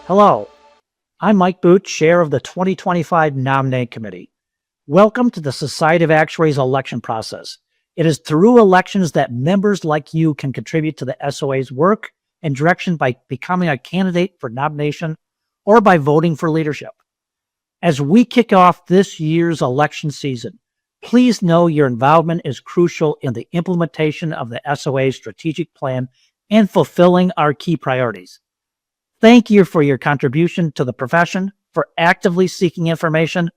Hello, I'm Mike Boot, Chair of the 2025 Nominating Committee. Welcome to the Society of Actuaries election process. It is through elections that members like you can contribute to the SOA's work and direction by becoming a candidate for nomination or by voting for leadership. As we kick off this year's election season, please know your involvement is crucial in the implementation of the SOA's strategic plan and fulfilling our key priorities. Thank you for your contribution to the profession, for actively seeking information,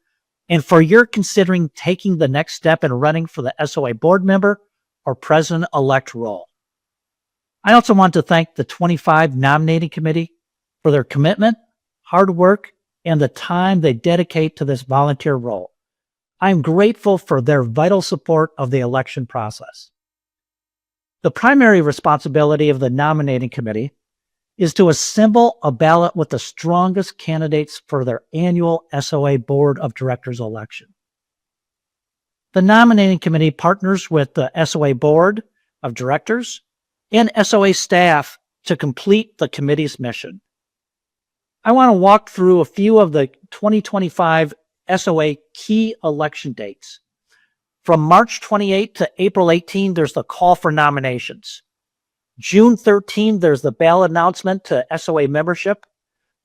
and for your considering taking the next step in running for the SOA board member or president-elect role. I also want to thank the 25 Nominating Committee for their commitment, hard work, and the time they dedicate to this volunteer role. I am grateful for their vital support of the election process. The primary responsibility of the Nominating Committee is to assemble a ballot with the strongest candidates for their annual SOA Board of Directors election. The Nominating Committee partners with the SOA Board of Directors and SOA staff to complete the committee's mission. I want to walk through a few of the 2025 SOA key election dates. From March 28 to April 18, there's the call for nominations. June 13, there's the ballot announcement to SOA membership.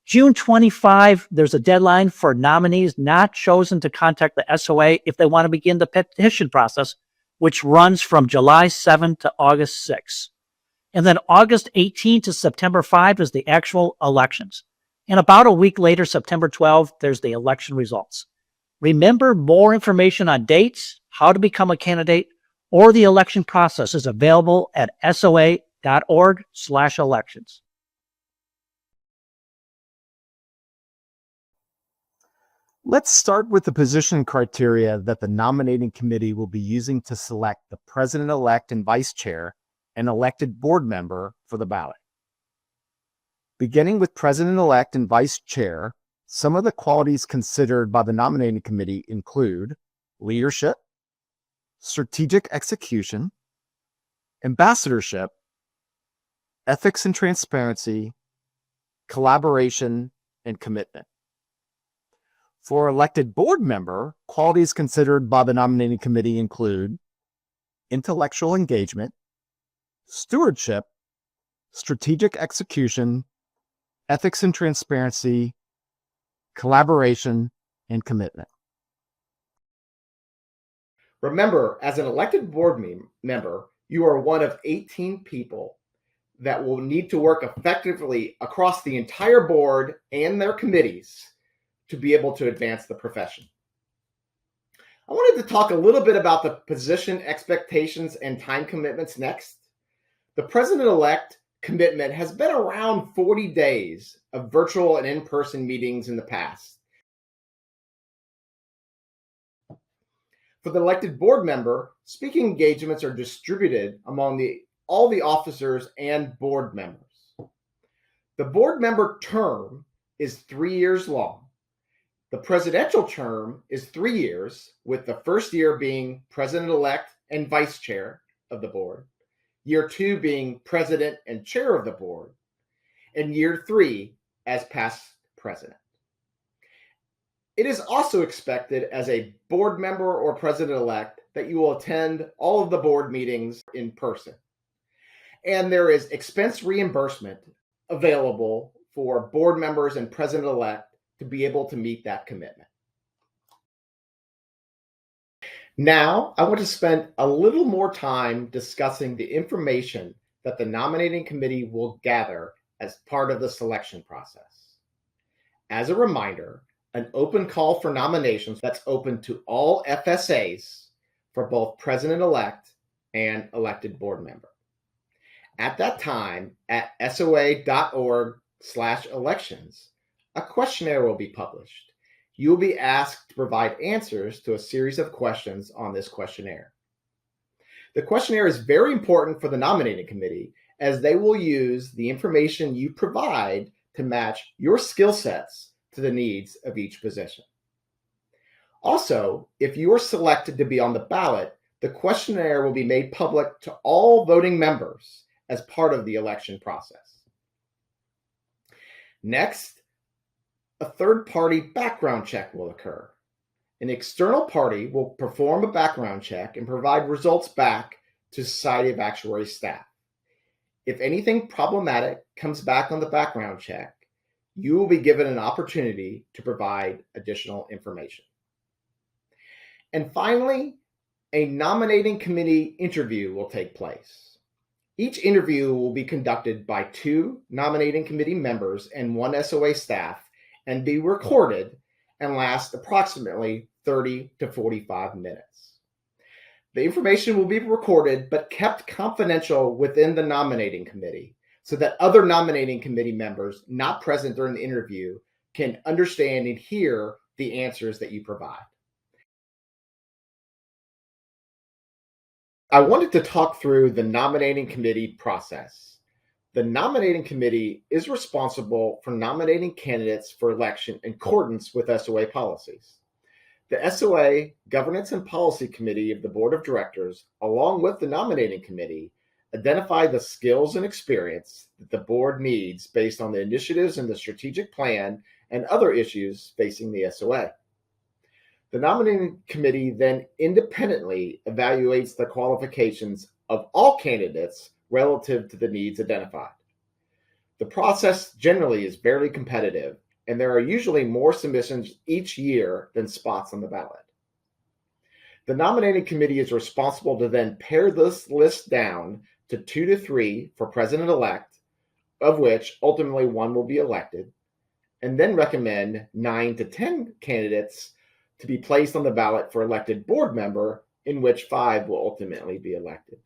June 25, there's a deadline for nominees not chosen to contact the SOA if they want to begin the petition process, which runs from July 7 to August 6. And then August 18 to September 5 is the actual elections. And about a week later, September 12, there's the election results. Remember, more information on dates, how to become a candidate, or the election process is available at soa.org/elections. Let's start with the position criteria that the nominating committee will be using to select the president-elect and vice chair and elected board member for the ballot. Beginning with president-elect and vice chair, some of the qualities considered by the nominating committee include leadership, strategic execution, ambassadorship, ethics and transparency, collaboration, and commitment. For elected board member, qualities considered by the nominating committee include intellectual engagement, stewardship, strategic execution, ethics and transparency, collaboration, and commitment. Remember, as an elected board member, you are one of 18 people that will need to work effectively across the entire board and their committees to be able to advance the profession. I wanted to talk a little bit about the position expectations and time commitments next. The president-elect commitment has been around 40 days of virtual and in-person meetings in the past. For the elected board member, speaking engagements are distributed among all the officers and board members. The board member term is 3 years long. The presidential term is 3 years, with the first year being president-elect and vice chair of the board, year 2 being president and chair of the board, and year 3 as past president. It is also expected as a board member or president-elect that you will attend all of the board meetings in person. And there is expense reimbursement available for board members and president-elect to be able to meet that commitment. Now, I want to spend a little more time discussing the information that the nominating committee will gather as part of the selection process. As a reminder, an open call for nominations that's open to all FSAs for both president-elect and elected board member. At that time, at soa.org/elections, a questionnaire will be published. You will be asked to provide answers to a series of questions on this questionnaire. The questionnaire is very important for the nominating committee as they will use the information you provide to match your skill sets to the needs of each position. Also, if you are selected to be on the ballot, the questionnaire will be made public to all voting members as part of the election process. Next, a third-party background check will occur. An external party will perform a background check and provide results back to Society of Actuaries staff. If anything problematic comes back on the background check, you will be given an opportunity to provide additional information. And finally, a nominating committee interview will take place. Each interview will be conducted by 2 nominating committee members and 1 SOA staff and be recorded and last approximately 30 to 45 minutes. The information will be recorded but kept confidential within the nominating committee so that other nominating committee members not present during the interview can understand and hear the answers that you provide. I wanted to talk through the nominating committee process. The nominating committee is responsible for nominating candidates for election in accordance with SOA policies. The SOA Governance and Policy Committee of the Board of Directors, along with the nominating committee, identify the skills and experience that the board needs based on the initiatives in the strategic plan and other issues facing the SOA. The nominating committee then independently evaluates the qualifications of all candidates relative to the needs identified. The process generally is fairly competitive, and there are usually more submissions each year than spots on the ballot. The nominating committee is responsible to then pare this list down to 2 to 3 for president-elect, of which ultimately 1 will be elected, and then recommend 9 to 10 candidates to be placed on the ballot for elected board member, in which 5 will ultimately be elected.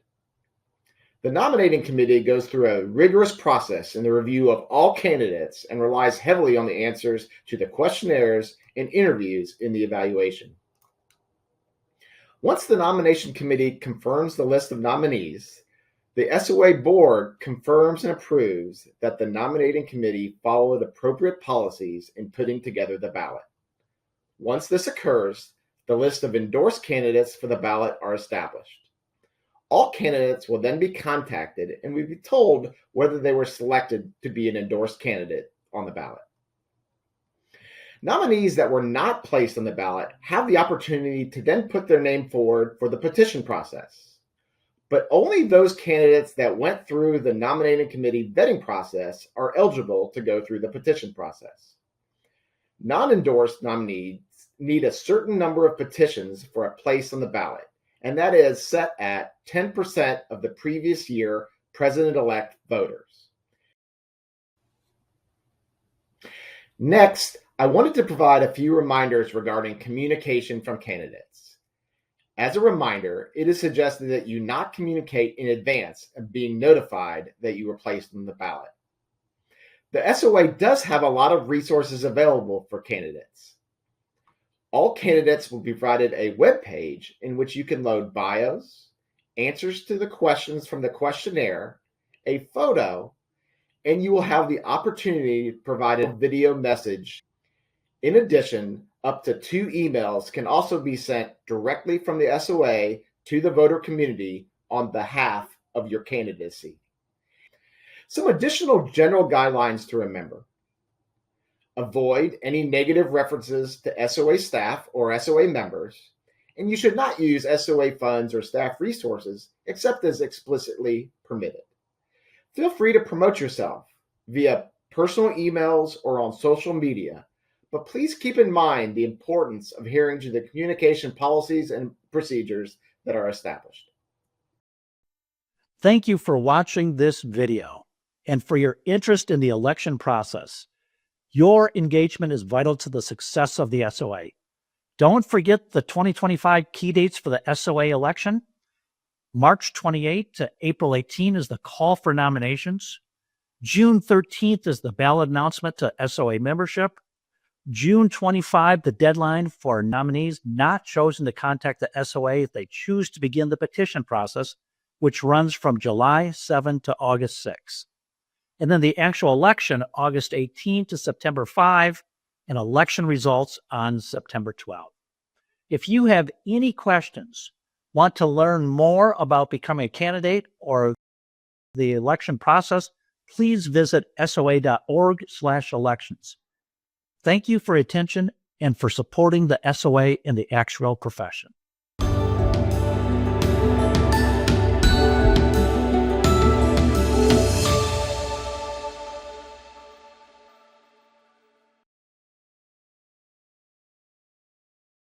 The nominating committee goes through a rigorous process in the review of all candidates and relies heavily on the answers to the questionnaires and interviews in the evaluation. Once the nomination committee confirms the list of nominees, the SOA board confirms and approves that the nominating committee followed appropriate policies in putting together the ballot. Once this occurs, the list of endorsed candidates for the ballot are established. All candidates will then be contacted and will be told whether they were selected to be an endorsed candidate on the ballot. Nominees that were not placed on the ballot have the opportunity to then put their name forward for the petition process. But only those candidates that went through the nominating committee vetting process are eligible to go through the petition process. Non-endorsed nominees need a certain number of petitions for a place on the ballot, and that is set at 10% of the previous year president-elect voters. Next, I wanted to provide a few reminders regarding communication from candidates. As a reminder, it is suggested that you not communicate in advance of being notified that you were placed on the ballot. The SOA does have a lot of resources available for candidates. All candidates will be provided a web page in which you can load bios, answers to the questions from the questionnaire, a photo, and you will have the opportunity to provide a video message. In addition, up to 2 emails can also be sent directly from the SOA to the voter community on behalf of your candidacy. Some additional general guidelines to remember. Avoid any negative references to SOA staff or SOA members, and you should not use SOA funds or staff resources except as explicitly permitted. Feel free to promote yourself via personal emails or on social media, but please keep in mind the importance of adhering to the communication policies and procedures that are established. Thank you for watching this video and for your interest in the election process. Your engagement is vital to the success of the SOA. Don't forget the 2025 key dates for the SOA election. March 28 to April 18 is the call for nominations. June 13th is the ballot announcement to SOA membership. June 25, the deadline for nominees not chosen to contact the SOA if they choose to begin the petition process, which runs from July 7 to August 6. And then the actual election, August 18 to September 5, and election results on September 12. If you have any questions, want to learn more about becoming a candidate or the election process, please visit soa.org/elections. Thank you for your attention and for supporting the SOA in the actuarial profession.